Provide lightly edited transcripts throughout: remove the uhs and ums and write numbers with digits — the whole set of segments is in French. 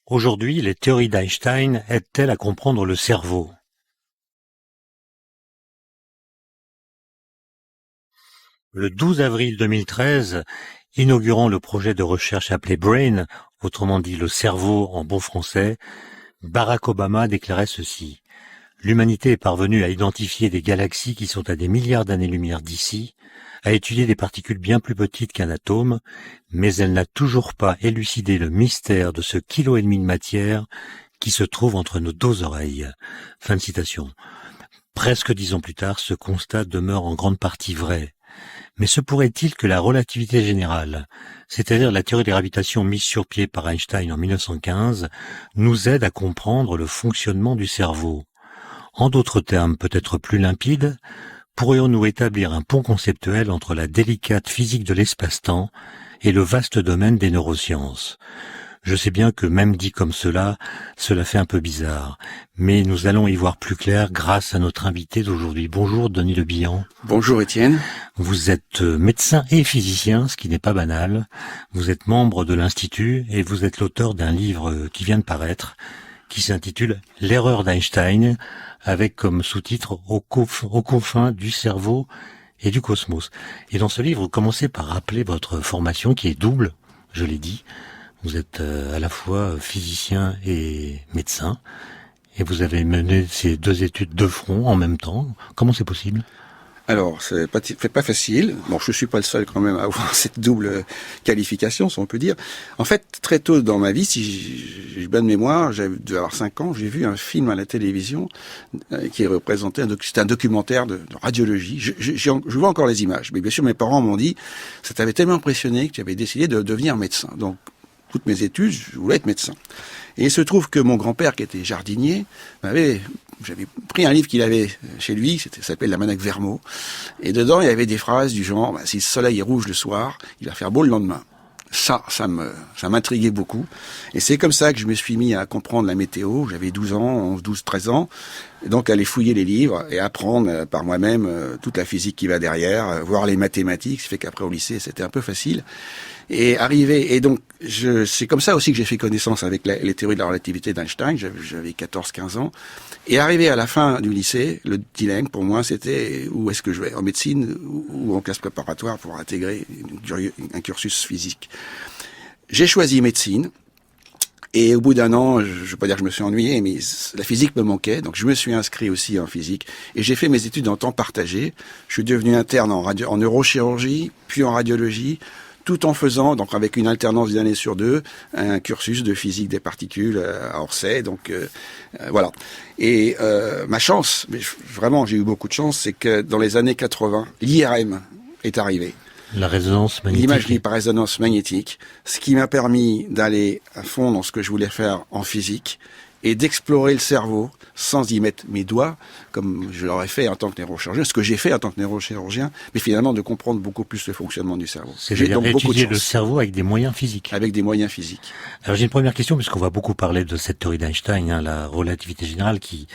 Aujourd'hui, les théories d'Einstein aident-elles à comprendre le cerveau? Le 12 avril 2013, inaugurant le projet de recherche appelé BRAIN, autrement dit le cerveau en bon français, Barack Obama déclarait ceci. L'humanité est parvenue à identifier des galaxies qui sont à des milliards d'années-lumière d'ici, à étudier des particules bien plus petites qu'un atome, mais elle n'a toujours pas élucidé le mystère de ce kilo et demi de matière qui se trouve entre nos deux oreilles. Fin de citation. Presque 10 ans plus tard, ce constat demeure en grande partie vrai. Mais se pourrait-il que la relativité générale, c'est-à-dire la théorie de la gravitation mise sur pied par Einstein en 1915, nous aide à comprendre le fonctionnement du cerveau? En d'autres termes peut-être plus limpides, pourrions-nous établir un pont conceptuel entre la délicate physique de l'espace-temps et le vaste domaine des neurosciences? Je sais bien que même dit comme cela fait un peu bizarre, mais nous allons y voir plus clair grâce à notre invité d'aujourd'hui. Bonjour Denis Le Bihan. Bonjour Étienne. Vous êtes médecin et physicien, ce qui n'est pas banal. Vous êtes membre de l'Institut et vous êtes l'auteur d'un livre qui vient de paraître, qui s'intitule « L'erreur d'Einstein », avec comme sous-titre « Aux confins du cerveau et du cosmos ». Et dans ce livre, vous commencez par rappeler votre formation qui est double, je l'ai dit. Vous êtes à la fois physicien et médecin, et vous avez mené ces deux études de front en même temps. Comment c'est possible ? Alors, c'est pas facile. Bon, je suis pas le seul quand même à avoir cette double qualification, si on peut dire. En fait, très tôt dans ma vie, si j'ai bonne mémoire, j'avais dû avoir 5 ans, j'ai vu un film à la télévision qui représentait c'était un documentaire de radiologie. Je vois encore les images, mais bien sûr, mes parents m'ont dit, ça t'avait tellement impressionné que tu avais décidé de devenir médecin. Donc, toutes mes études, je voulais être médecin. Et il se trouve que mon grand-père, qui était jardinier, j'avais pris un livre qu'il avait chez lui, ça s'appelle l'Almanach Vermeau, et dedans il y avait des phrases du genre si le soleil est rouge le soir, il va faire beau le lendemain. Ça m'intriguait beaucoup. Et c'est comme ça que je me suis mis à comprendre la météo. J'avais 12 ans, 11, 12, 13 ans. Et donc aller fouiller les livres et apprendre par moi-même toute la physique qui va derrière, voir les mathématiques. Ce qui fait qu'après au lycée, c'était un peu facile. Et donc c'est comme ça aussi que j'ai fait connaissance avec les théories de la relativité d'Einstein. J'avais 14-15 ans. Et arrivé à la fin du lycée, le dilemme pour moi c'était où est-ce que je vais, en médecine ou en classe préparatoire pour intégrer un cursus physique. J'ai choisi médecine. Et au bout d'un an, je ne veux pas dire que je me suis ennuyé, mais la physique me manquait, donc je me suis inscrit aussi en physique. Et j'ai fait mes études en temps partagé. Je suis devenu interne en neurochirurgie, puis en radiologie, tout en faisant, donc avec une alternance d'une année sur 2, un cursus de physique des particules à Orsay. Donc voilà. Et ma chance, mais vraiment j'ai eu beaucoup de chance, c'est que dans les années 80, l'IRM est arrivé. La résonance magnétique. L'imagerie par résonance magnétique, ce qui m'a permis d'aller à fond dans ce que je voulais faire en physique et d'explorer le cerveau sans y mettre mes doigts, comme je l'aurais fait en tant que neurochirurgien, ce que j'ai fait en tant que neurochirurgien, mais finalement de comprendre beaucoup plus le fonctionnement du cerveau. J'ai donc étudier le cerveau avec des moyens physiques. Avec des moyens physiques. Alors j'ai une première question, puisqu'on va beaucoup parler de cette théorie d'Einstein, la relativité générale, qui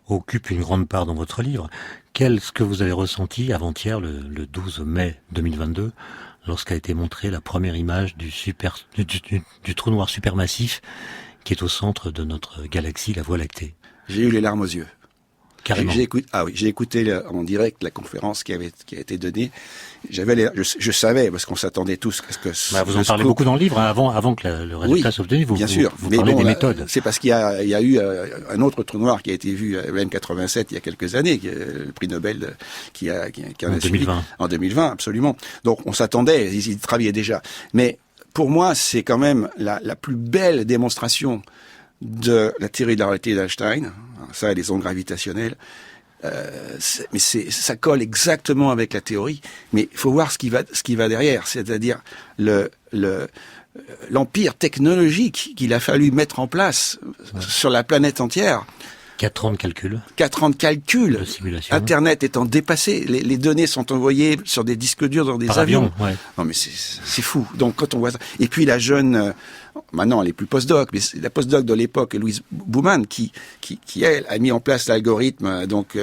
occupe une grande part dans votre livre. Qu'est-ce que vous avez ressenti avant-hier, le 12 mai 2022, lorsqu'a été montrée la première image du trou noir supermassif qui est au centre de notre galaxie, la Voie lactée? J'ai eu les larmes aux yeux. Carrément. J'ai écouté en direct la conférence qui a été donnée. Je savais, parce qu'on s'attendait tous à ce que... vous en parlez beaucoup dans le livre, avant que le résultat soit obtenu. Bien sûr. Vous parlez des méthodes. C'est parce qu'il y a eu un autre trou noir qui a été vu, le M87, il y a quelques années, le prix Nobel en 2020. En 2020, absolument. Donc on s'attendait, ils travaillaient déjà. Mais pour moi, c'est quand même la plus belle démonstration de la théorie de la relativité d'Einstein, ça et les ondes gravitationnelles, ça colle exactement avec la théorie, mais il faut voir ce qui va derrière, c'est-à-dire l'empire technologique qu'il a fallu mettre en place sur la planète entière. 4 ans de calcul. 4 ans de calcul. De simulation. Internet étant dépassé, les données sont envoyées sur des disques durs dans des avions. Ouais. Non mais c'est fou. Donc quand on voit ça, et puis la jeune, maintenant elle est plus postdoc, mais la postdoc de l'époque, Louise Bouman, qui elle a mis en place l'algorithme donc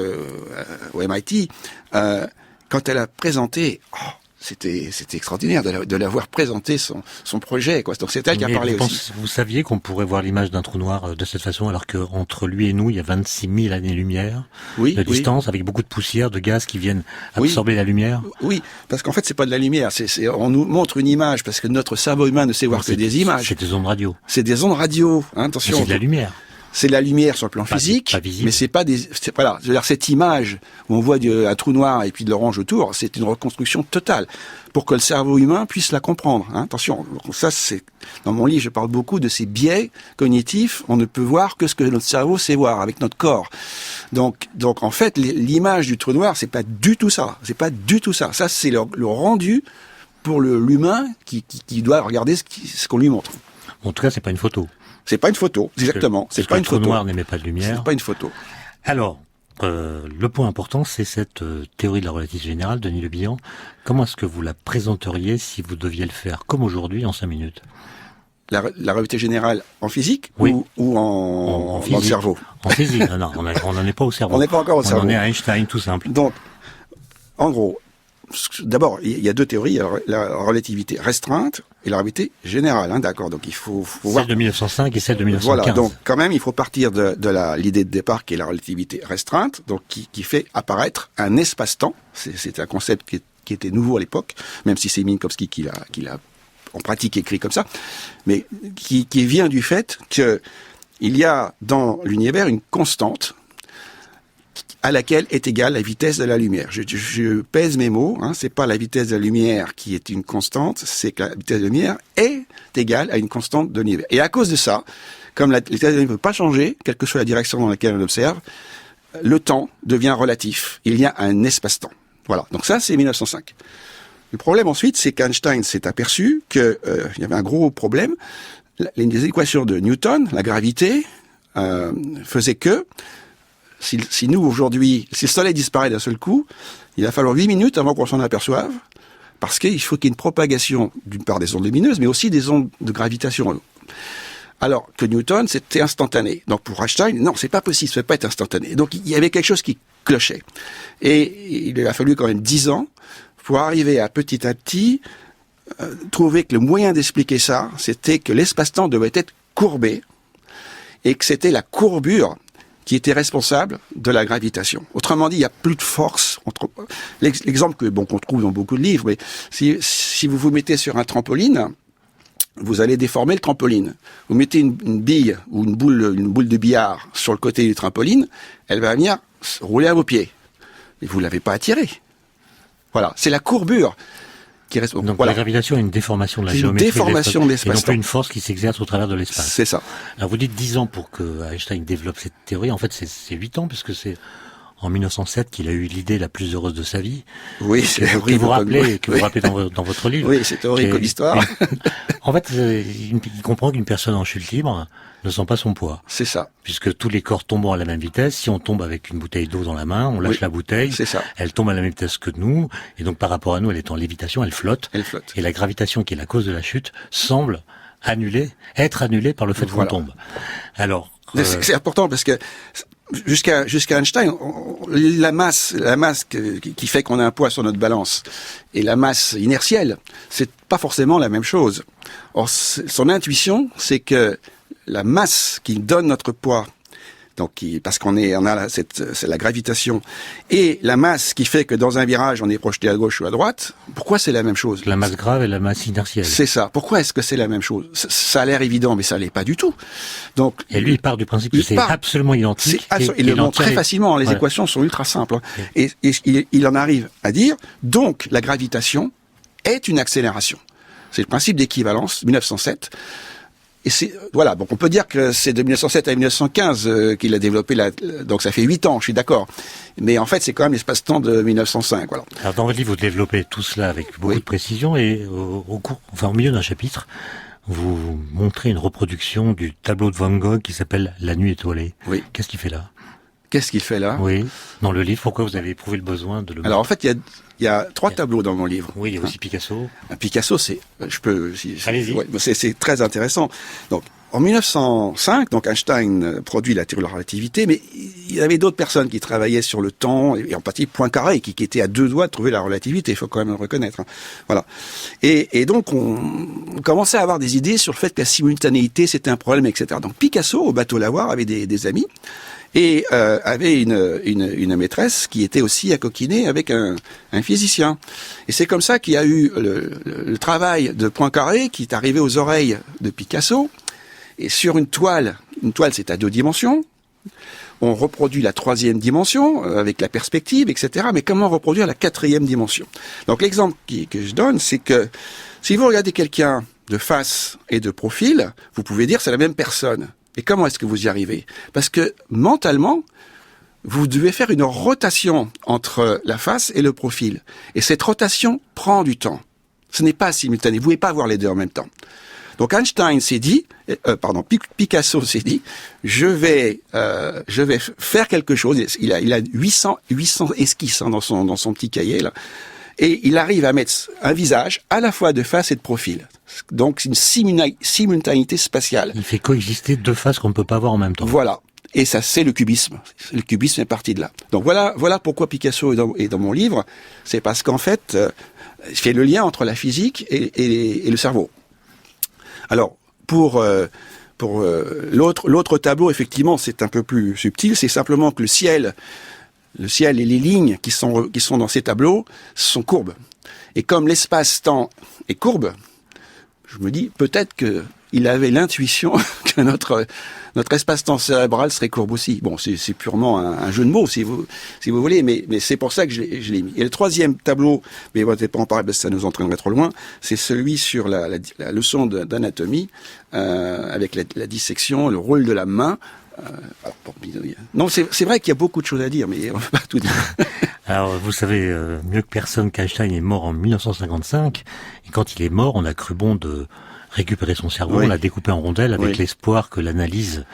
au MIT, quand elle a présenté, c'était extraordinaire de l'avoir présenté son projet, quoi. Donc c'est elle qui a parlé aussi. Vous saviez qu'on pourrait voir l'image d'un trou noir de cette façon, alors que entre lui et nous, il y a 26 000 années-lumière de distance, avec beaucoup de poussière, de gaz qui viennent absorber la lumière. Oui, parce qu'en fait, c'est pas de la lumière. On nous montre une image parce que notre cerveau humain ne sait voir que des images. C'est des ondes radio. C'est des ondes radio. Hein, attention. C'est de la lumière. C'est de la lumière sur le plan physique, mais c'est pas voilà. Je veux dire, cette image où on voit un trou noir et puis de l'orange autour, c'est une reconstruction totale pour que le cerveau humain puisse la comprendre. Hein. Attention, ça c'est dans mon livre, je parle beaucoup de ces biais cognitifs. On ne peut voir que ce que notre cerveau sait voir avec notre corps. Donc en fait, l'image du trou noir, c'est pas du tout ça. C'est pas du tout ça. Ça c'est le rendu pour l'humain qui doit regarder ce qu'on lui montre. En tout cas, c'est pas une photo. C'est pas une photo, exactement. C'est pas une photo. Le trou noir n'émet pas de lumière. C'est pas une photo. Alors, le point important, c'est cette théorie de la relativité générale, Denis Le Bihan. Comment est-ce que vous la présenteriez si vous deviez le faire comme aujourd'hui en 5 minutes? La relativité générale en physique ou en physique, dans le cerveau? En physique, non, on n'en est pas au cerveau. On n'est pas encore au cerveau. On en est à Einstein, tout simple. Donc, en gros, d'abord, il y a deux théories, la relativité restreinte et la relativité générale, hein, d'accord. Donc il faut voir celle de 1905 et celle de 1915. Voilà, donc quand même, il faut partir de l'idée de départ qui est la relativité restreinte, donc qui fait apparaître un espace-temps. C'est un concept qui était nouveau à l'époque, même si c'est Minkowski qui l'a en pratique écrit comme ça, mais qui vient du fait que il y a dans l'univers une constante à laquelle est égale la vitesse de la lumière. Je pèse mes mots, hein, c'est pas la vitesse de la lumière qui est une constante, c'est que la vitesse de la lumière est égale à une constante de l'univers. Et à cause de ça, comme la vitesse de la lumière ne peut pas changer, quelle que soit la direction dans laquelle on observe, le temps devient relatif. Il y a un espace-temps. Voilà. Donc ça, c'est 1905. Le problème ensuite, c'est qu'Einstein s'est aperçu qu'il y avait un gros problème. Les équations de Newton, la gravité, faisaient que si nous, aujourd'hui, si le soleil disparaît d'un seul coup, il va falloir 8 minutes avant qu'on s'en aperçoive, parce qu'il faut qu'il y ait une propagation, d'une part des ondes lumineuses, mais aussi des ondes de gravitation. Alors que Newton, c'était instantané. Donc pour Einstein, non, c'est pas possible, ça ne peut pas être instantané. Donc il y avait quelque chose qui clochait. Et il a fallu quand même 10 ans pour arriver à petit trouver que le moyen d'expliquer ça, c'était que l'espace-temps devait être courbé, et que c'était la courbure qui était responsable de la gravitation. Autrement dit, il n'y a plus de force. L'exemple qu'on trouve dans beaucoup de livres, mais si vous vous mettez sur un trampoline, vous allez déformer le trampoline. Vous mettez une bille ou une boule de billard sur le côté du trampoline, elle va venir rouler à vos pieds. Mais vous l'avez pas attirée. Voilà, c'est la courbure qui reste. Donc voilà. La gravitation est une déformation de la géométrie. Une déformation de l'espace. Et non pas une force qui s'exerce au travers de l'espace. C'est ça. Alors vous dites 10 ans pour que Einstein développe cette théorie. En fait, c'est 8 ans, puisque c'est en 1907 qu'il a eu l'idée la plus heureuse de sa vie. Oui, c'est horrible. Que vous rappelez dans votre livre. Oui, c'est horrible comme histoire. En fait, il comprend qu'une personne en chute libre ne sent pas son poids. C'est ça. Puisque tous les corps tombent à la même vitesse. Si on tombe avec une bouteille d'eau dans la main, on lâche la bouteille. C'est ça. Elle tombe à la même vitesse que nous. Et donc, par rapport à nous, elle est en lévitation, elle flotte. Elle flotte. Et la gravitation, qui est la cause de la chute, semble être annulée par le fait qu'on tombe. Alors. C'est important parce que jusqu'à Einstein, la masse qui fait qu'on a un poids sur notre balance et la masse inertielle, c'est pas forcément la même chose. Or, son intuition, c'est que la masse qui donne notre poids, donc parce c'est la gravitation, et la masse qui fait que dans un virage on est projeté à gauche ou à droite, pourquoi c'est la même chose? La masse grave et la masse inertielle. C'est ça. Pourquoi est-ce que c'est la même chose? Ça a l'air évident, mais ça l'est pas du tout. Donc, et lui, il part du principe que c'est absolument identique. Il le montre très facilement. Les équations sont ultra simples. Et il en arrive à dire, donc la gravitation est une accélération. C'est le principe d'équivalence, 1907. Et voilà, donc on peut dire que c'est de 1907 à 1915 qu'il a développé donc ça fait 8 ans, je suis d'accord. Mais en fait, c'est quand même l'espace-temps de 1905, voilà. Alors dans votre livre, vous développez tout cela avec beaucoup de précision et au milieu d'un chapitre, vous montrez une reproduction du tableau de Van Gogh qui s'appelle La nuit étoilée. Oui. Qu'est-ce qu'il fait là? Qu'est-ce qu'il fait là? Oui. Dans le livre, pourquoi vous avez éprouvé le besoin de le Alors en fait, il y a 3 tableaux dans mon livre. Oui, il y a aussi Picasso. Picasso, c'est très intéressant. Donc, en 1905, donc Einstein produit la théorie de la relativité, mais il y avait d'autres personnes qui travaillaient sur le temps, et en particulier Poincaré, qui était à 2 doigts de trouver la relativité, il faut quand même le reconnaître. Hein. Voilà. Et donc, on commençait à avoir des idées sur le fait que la simultanéité, c'était un problème, etc. Donc Picasso, au bateau Lavoir, avait des amis, et avait une maîtresse qui était aussi à coquiner avec un physicien. Et c'est comme ça qu'il y a eu le travail de Poincaré qui est arrivé aux oreilles de Picasso. Et sur une toile c'est à 2 dimensions. On reproduit la 3e dimension avec la perspective, etc. Mais comment reproduire la 4e dimension? Donc l'exemple que je donne, c'est que si vous regardez quelqu'un de face et de profil, vous pouvez dire c'est la même personne. Et comment est-ce que vous y arrivez? Parce que mentalement, vous devez faire une rotation entre la face et le profil. Et cette rotation prend du temps. Ce n'est pas simultané. Vous ne pouvez pas avoir les deux en même temps. Donc Einstein s'est dit, Picasso s'est dit, je vais faire quelque chose. Il a 800 esquisses dans son petit cahier là. Et il arrive à mettre un visage à la fois de face et de profil. Donc c'est une simultanéité spatiale. Il fait coexister 2 faces qu'on ne peut pas voir en même temps. Voilà. Et ça, c'est le cubisme. Le cubisme est parti de là. Donc voilà pourquoi Picasso est dans mon livre. C'est parce qu'en fait, il fait le lien entre la physique et le cerveau. Alors, pour l'autre tableau, effectivement, c'est un peu plus subtil. C'est simplement que le ciel et les lignes qui sont dans ces tableaux sont courbes. Et comme l'espace-temps est courbe, je me dis peut-être que il avait l'intuition que notre espace-temps cérébral serait courbe aussi. Bon, c'est purement un jeu de mots, si vous voulez, mais c'est pour ça que je l'ai mis. Et le 3e tableau, mais on ne va pas en parler parce que ça nous entraînerait trop loin, c'est celui sur la leçon d'anatomie, avec la dissection, le rôle de la main. Non, c'est vrai qu'il y a beaucoup de choses à dire, mais on ne va pas tout dire. Alors, vous savez mieux que personne qu'Einstein est mort en 1955, et quand il est mort, on a cru bon de récupérer son cerveau, on l'a découpé en rondelles avec l'espoir que l'analyse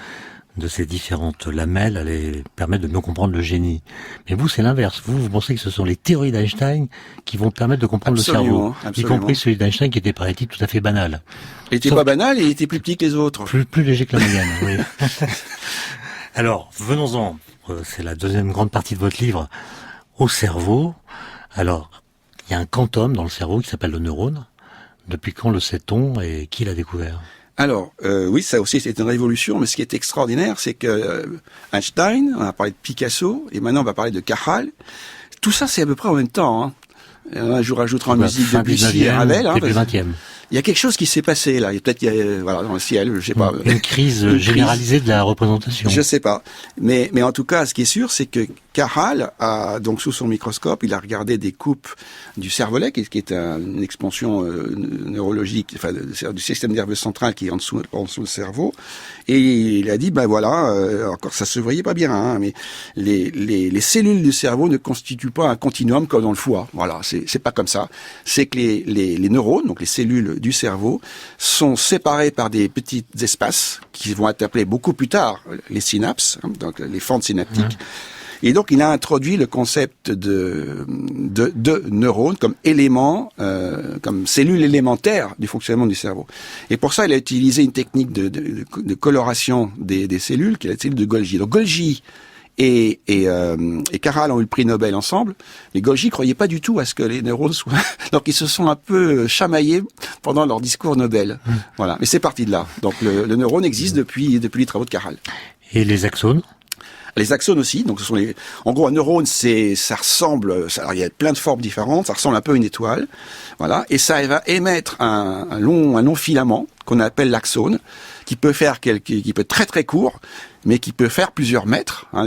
de ces différentes lamelles allait permettre de mieux comprendre le génie. Mais vous, c'est l'inverse. Vous pensez que ce sont les théories d'Einstein qui vont permettre de comprendre le cerveau, y compris celui d'Einstein qui était, paraît-il, tout à fait banal. Il était pas banal, il était plus petit que les autres. Plus léger que la moyenne, oui. Alors, venons-en, c'est la 2e grande partie de votre livre, au cerveau. Alors, il y a un quantum dans le cerveau qui s'appelle le neurone. Depuis quand le sait-on et qui l'a découvert? Alors, oui, ça aussi c'est une révolution, mais ce qui est extraordinaire, c'est que Einstein, on a parlé de Picasso, et maintenant on va parler de Cajal. Tout ça, c'est à peu près en même temps. Hein. Je vous rajouterai en musique Debussy et Ravel. Début 20e. Il y a quelque chose qui s'est passé là. Peut-être dans le ciel, je sais pas. Une crise généralisée de la représentation. Je sais pas. Mais en tout cas, ce qui est sûr, c'est que Cajal a donc sous son microscope, il a regardé des coupes du cervelet, qui est une expansion neurologique, enfin du système nerveux central qui est en dessous le cerveau, et il a dit encore ça se voyait pas bien, hein, mais les cellules du cerveau ne constituent pas un continuum comme dans le foie. Voilà, c'est pas comme ça. C'est que les neurones, donc les cellules du cerveau, sont séparées par des petits espaces qui vont être appelés beaucoup plus tard les synapses, hein, donc les fentes synaptiques. Et donc, il a introduit le concept de neurones comme élément, comme cellule élémentaire du fonctionnement du cerveau. Et pour ça, il a utilisé une technique de coloration des cellules, qui est la cellule de Golgi. Donc, Golgi et Cajal ont eu le prix Nobel ensemble. Mais Golgi croyait pas du tout à ce que les neurones soient... Donc, ils se sont un peu chamaillés pendant leur discours Nobel. Voilà. Mais c'est parti de là. Donc, le neurone existe depuis les travaux de Cajal. Et les axones? Les axones aussi, donc ce sont en gros un neurone, ça ressemble, alors il y a plein de formes différentes, ça ressemble un peu à une étoile, voilà, et ça va émettre un long filament qu'on appelle l'axone, qui peut être très très court, mais qui peut faire plusieurs mètres. Hein,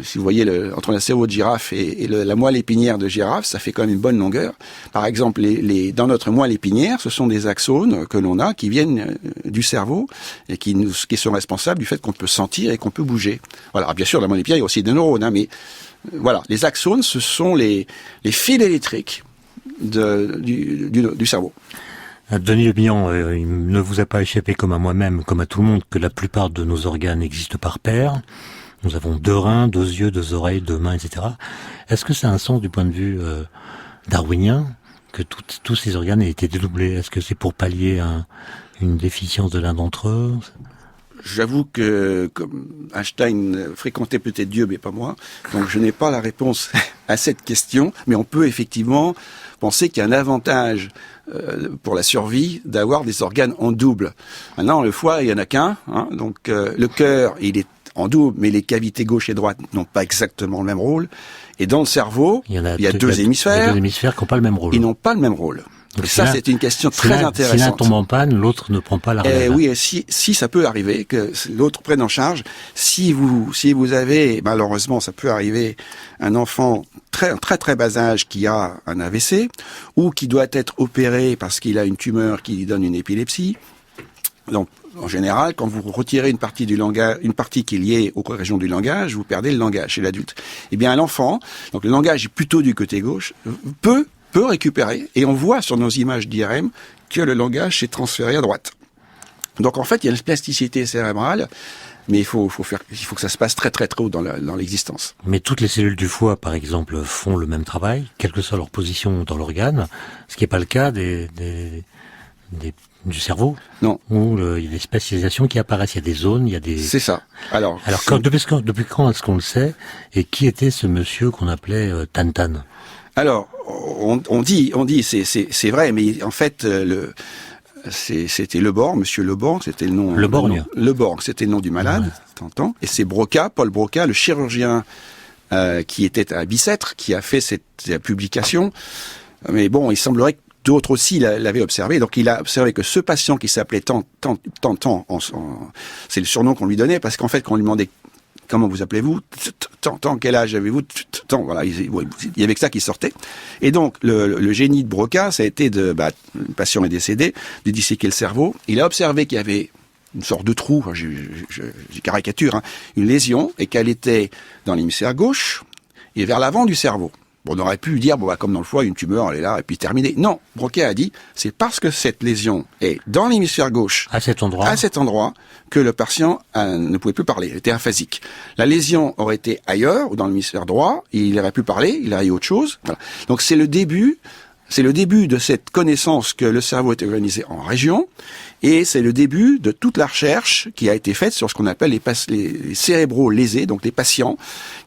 si vous voyez entre la cerveau de girafe et la moelle épinière de girafe, ça fait quand même une bonne longueur. Par exemple, dans notre moelle épinière, ce sont des axones que l'on a qui viennent du cerveau et qui sont responsables du fait qu'on peut sentir et qu'on peut bouger. Voilà. Alors, bien sûr, la moelle épinière, il y a aussi des neurones, hein, mais voilà, les axones, ce sont les fils électriques du cerveau. Denis Le Bihan, il ne vous a pas échappé comme à moi-même, comme à tout le monde, que la plupart de nos organes existent par paire. Nous avons 2 reins, 2 yeux, 2 oreilles, 2 mains, etc. Est-ce que ça a un sens du point de vue darwinien que tous ces organes aient été dédoublés? Est-ce que c'est pour pallier une déficience de l'un d'entre eux? J'avoue que, comme Einstein fréquentait peut-être Dieu, mais pas moi, donc je n'ai pas la réponse à cette question, mais on peut effectivement penser qu'il y a un avantage pour la survie d'avoir des organes en double. Maintenant, le foie, il y en a qu'un, hein, donc le cœur, il est en double, mais les cavités gauche et droite n'ont pas exactement le même rôle. Et dans le cerveau, il y a deux hémisphères. Il y a deux hémisphères qui n'ont pas le même rôle. Ils n'ont pas le même rôle. Donc et ça, c'est une question très intéressante. Si l'un tombe en panne, l'autre ne prend pas la relève. Oui, si ça peut arriver que l'autre prenne en charge. Si vous avez, malheureusement, ça peut arriver, un enfant très bas âge qui a un AVC ou qui doit être opéré parce qu'il a une tumeur qui lui donne une épilepsie. Donc, en général, quand vous retirez une partie du langage, une partie qui est liée aux régions du langage, vous perdez le langage chez l'adulte. Eh bien, l'enfant, donc le langage est plutôt du côté gauche, peut récupérer, et on voit sur nos images d'IRM que le langage s'est transféré à droite. Donc en fait, il y a une plasticité cérébrale, mais il faut que ça se passe très haut dans l'existence. Mais toutes les cellules du foie, par exemple, font le même travail, quelle que soit leur position dans l'organe, ce qui n'est pas le cas du cerveau. Non. Où il y a des spécialisations qui apparaissent, il y a des zones, il y a des... C'est ça. Alors depuis quand est-ce qu'on le sait, et qui était ce monsieur qu'on appelait Tan-Tan? Alors, on dit, c'est vrai, mais en fait, c'était Lebord, Monsieur Lebord, c'était le nom. Lebord, c'était le nom du malade, t'entends. Et c'est Broca, Paul Broca, le chirurgien qui était à Bicêtre, qui a fait cette publication. Mais bon, il semblerait que d'autres aussi l'avaient observé. Donc, il a observé que ce patient qui s'appelait Tan, c'est le surnom qu'on lui donnait, parce qu'en fait, quand on lui demandait comment vous appelez-vous, tant, quel âge avez-vous, tant, voilà, il y avait que ça qui sortait. Et donc, le génie de Broca, ça a été le patient est décédé, de disséquer le cerveau. Il a observé qu'il y avait une sorte de trou, j'ai caricature, hein, une lésion, et qu'elle était dans l'hémisphère gauche et vers l'avant du cerveau. Bon, on aurait pu dire, comme dans le foie, une tumeur, elle est là, et puis terminé. Non, Broca a dit, c'est parce que cette lésion est dans l'hémisphère gauche, à cet endroit, que le patient ne pouvait plus parler, il était aphasique. La lésion aurait été ailleurs, ou dans l'hémisphère droit, il aurait pu parler, il aurait eu autre chose. Voilà. Donc c'est le début de cette connaissance que le cerveau est organisé en régions, et c'est le début de toute la recherche qui a été faite sur ce qu'on appelle les cérébraux lésés, donc les patients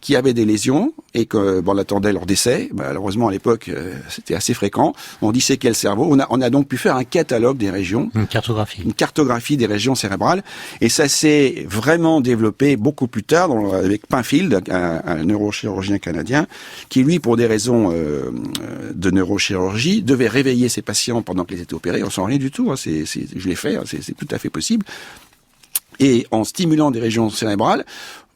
qui avaient des lésions et on attendait leur décès. Malheureusement, à l'époque, c'était assez fréquent. On disséquait le cerveau. On a donc pu faire un catalogue des régions. Une cartographie des régions cérébrales. Et ça s'est vraiment développé beaucoup plus tard avec Pinfield, un neurochirurgien canadien, qui lui, pour des raisons de neurochirurgie, devait réveiller ses patients pendant qu'ils étaient opérés. On sent rien du tout. Hein, je l'ai fait. Hein, c'est tout à fait possible. Et en stimulant des régions cérébrales,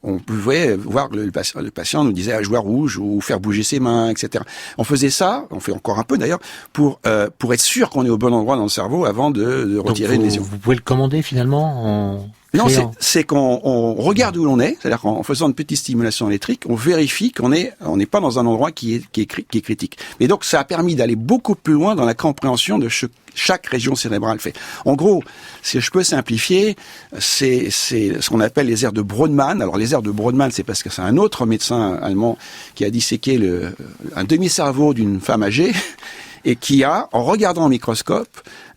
on pouvait voir que le patient nous disait jouer rouge ou faire bouger ses mains, etc. On faisait ça, on fait encore un peu d'ailleurs, pour être sûr qu'on est au bon endroit dans le cerveau avant de retirer une lésion. Vous pouvez le commander finalement Non, c'est qu'on regarde où l'on est, c'est-à-dire qu'en faisant une petite stimulation électrique, on vérifie on n'est pas dans un endroit qui est critique. Et donc ça a permis d'aller beaucoup plus loin dans la compréhension de chaque région cérébrale fait. En gros, si je peux simplifier, c'est ce qu'on appelle les aires de Brodmann. Alors les aires de Brodmann, c'est parce que c'est un autre médecin allemand qui a disséqué un demi-cerveau d'une femme âgée et qui a, en regardant au microscope,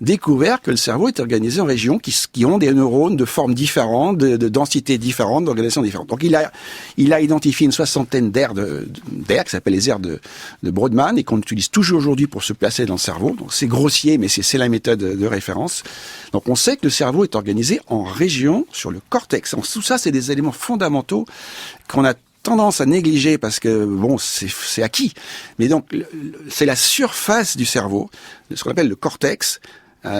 découvert que le cerveau est organisé en régions qui ont des neurones de formes différentes, de densités différentes, d'organisations différentes. Donc il a identifié une soixantaine d'aires qui s'appellent les aires de Brodmann et qu'on utilise toujours aujourd'hui pour se placer dans le cerveau. Donc c'est grossier, mais c'est la méthode de référence. Donc on sait que le cerveau est organisé en régions sur le cortex. Donc, tout ça, c'est des éléments fondamentaux qu'on a tendance à négliger parce que c'est acquis. Mais donc c'est la surface du cerveau, ce qu'on appelle le cortex,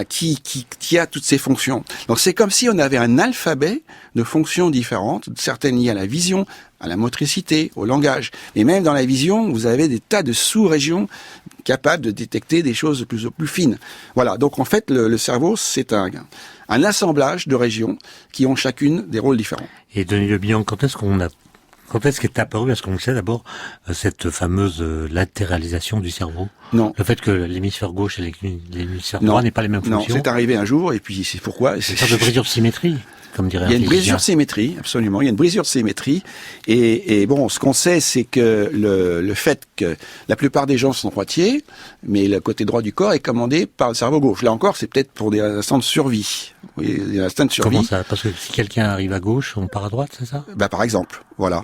qui a toutes ces fonctions. Donc c'est comme si on avait un alphabet de fonctions différentes, certaines liées à la vision, à la motricité, au langage. Et même dans la vision, vous avez des tas de sous-régions capables de détecter des choses de plus en plus fines. Voilà. Donc en fait, le cerveau, c'est un assemblage de régions qui ont chacune des rôles différents. Et Denis Le Bihan, quand est-ce qu'est apparu, est-ce qu'on le sait d'abord, cette fameuse latéralisation du cerveau? Non. Le fait que l'hémisphère gauche et l'hémisphère droit n'aient pas les mêmes fonctions? Non, c'est arrivé un jour, et puis c'est pourquoi. C'est une sorte de brisure de symétrie. comme dirait un Il y a une physicien. brisure de symétrie, absolument. Il y a une brisure de symétrie. Et bon, ce qu'on sait, c'est que le fait que la plupart des gens sont droitiers, mais le côté droit du corps est commandé par le cerveau gauche. Là encore, c'est peut-être pour des instants de survie. Vous voyez, des instants de survie. Comment ça? Parce que si quelqu'un arrive à gauche, on part à droite, c'est ça? Bah, par exemple, voilà.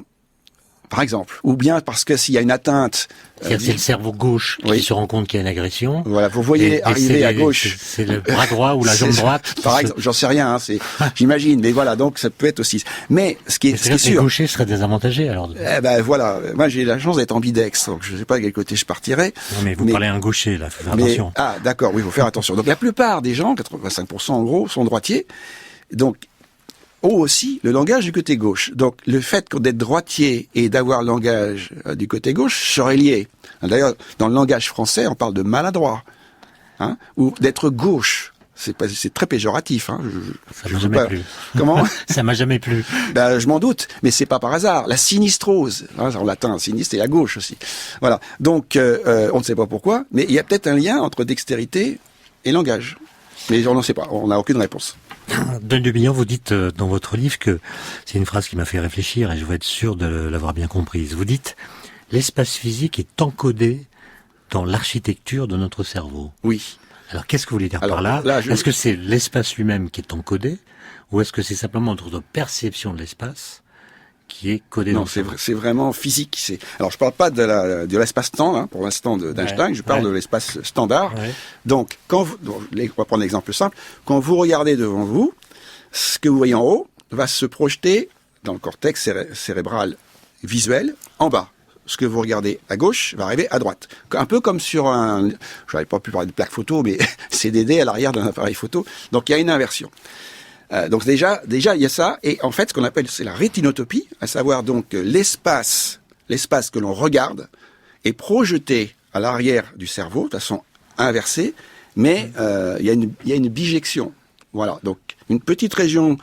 Par exemple. Ou bien parce que s'il y a une atteinte... C'est le cerveau gauche oui. qui se rend compte qu'il y a une agression. Voilà, vous voyez arriver à gauche. C'est le bras droit ou la jambe droite. Par exemple, j'en sais rien, hein, j'imagine, mais voilà, donc ça peut être aussi. Mais ce qui est sûr... Les gauchers seraient désavantagés, alors. Eh ben voilà, moi j'ai la chance d'être ambidex, donc je sais pas à quel côté je partirais. Non mais vous parlez à un gaucher, là, faut faire attention. Ah d'accord, oui, il faut faire attention. Donc la plupart des gens, 85% en gros, sont droitiers, donc ont aussi le langage du côté gauche. Donc le fait d'être droitier et d'avoir le langage du côté gauche serait lié. D'ailleurs, dans le langage français, on parle de maladroit, hein, ou d'être gauche. C'est très péjoratif. Hein. Ça m'a jamais plu. Comment? Ça m'a jamais plu. Ben, je m'en doute, mais c'est pas par hasard. La sinistrose, hein, en latin, sinistre et à gauche aussi. Voilà. Donc, on ne sait pas pourquoi, mais il y a peut-être un lien entre dextérité et langage. Mais on n'en sait pas. On n'a aucune réponse. Denis Dubignand, vous dites dans votre livre que c'est une phrase qui m'a fait réfléchir et je veux être sûr de l'avoir bien comprise. Vous dites l'espace physique est encodé dans l'architecture de notre cerveau. Oui. Alors qu'est-ce que vous voulez dire par là, Est-ce que c'est l'espace lui-même qui est encodé ou est-ce que c'est simplement notre perception de l'espace qui est codé? Non, c'est vraiment physique. Alors je parle pas de l'espace-temps hein, pour l'instant d'Einstein. Je parle de l'espace standard. Ouais. Donc on va prendre l'exemple simple. Quand vous regardez devant vous, ce que vous voyez en haut va se projeter dans le cortex cérébral visuel en bas. Ce que vous regardez à gauche va arriver à droite. Un peu comme sur un... Je n'avais pas pu parler de plaque photo, mais CDD à l'arrière d'un appareil photo. Donc il y a une inversion. Donc déjà il y a ça. Et en fait, ce qu'on appelle, c'est la rétinotopie, à savoir donc l'espace que l'on regarde est projeté à l'arrière du cerveau, de façon inversée, mais il y a une bijection. Voilà. Donc une petite région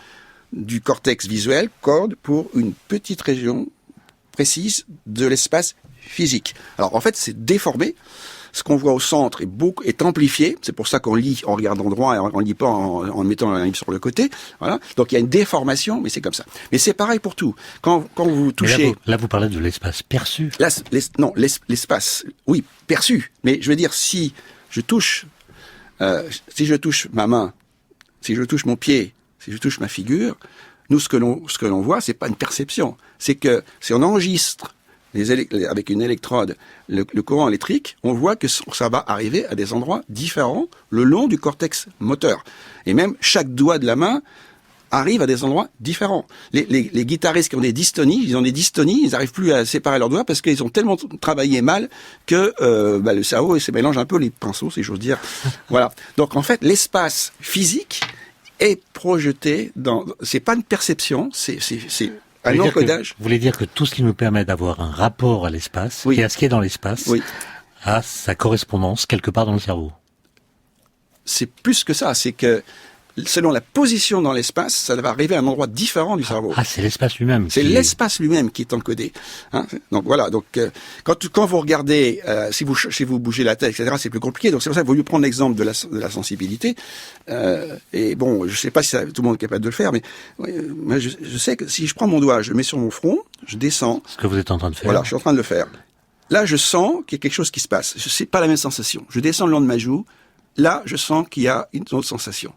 du cortex visuel corde pour une petite région précise de l'espace physique. Alors en fait, c'est déformé. Ce qu'on voit au centre est amplifié. C'est pour ça qu'on lit en regardant droit et on lit pas en mettant un livre sur le côté. Voilà. Donc il y a une déformation, mais c'est comme ça. Mais c'est pareil pour tout. Quand vous touchez... Là, vous parlez de l'espace perçu. L'espace, oui, perçu. Mais je veux dire, si je touche ma main, si je touche mon pied, si je touche ma figure, nous, ce que l'on voit, c'est pas une perception. C'est que si on enregistre avec une électrode le courant électrique, on voit que ça va arriver à des endroits différents le long du cortex moteur. Et même chaque doigt de la main arrive à des endroits différents. Les guitaristes qui ont des dystonies, ils n'arrivent plus à séparer leurs doigts parce qu'ils ont tellement travaillé mal que le cerveau se mélange un peu les pinceaux, si j'ose dire. Voilà. Donc en fait, l'espace physique est projeté dans... C'est pas une perception, c'est un encodage. Vous voulez dire que tout ce qui nous permet d'avoir un rapport à l'espace, oui. et à ce qui est dans l'espace, oui. a sa correspondance quelque part dans le cerveau. C'est plus que ça, c'est que selon la position dans l'espace, ça va arriver à un endroit différent du cerveau. Ah, c'est l'espace lui-même. C'est l'espace lui-même qui est encodé. Hein, donc voilà. Donc quand vous regardez, si vous bougez la tête, etc., c'est plus compliqué. Donc c'est pour ça qu'il vaut mieux prendre l'exemple de la sensibilité. Et bon, je sais pas si tout le monde est capable de le faire, mais moi je sais que si je prends mon doigt, je le mets sur mon front, je descends. Ce que vous êtes en train de faire. Voilà, je suis en train de le faire. Là, je sens qu'il y a quelque chose qui se passe. C'est pas la même sensation. Je descends le long de ma joue. Là, je sens qu'il y a une autre sensation.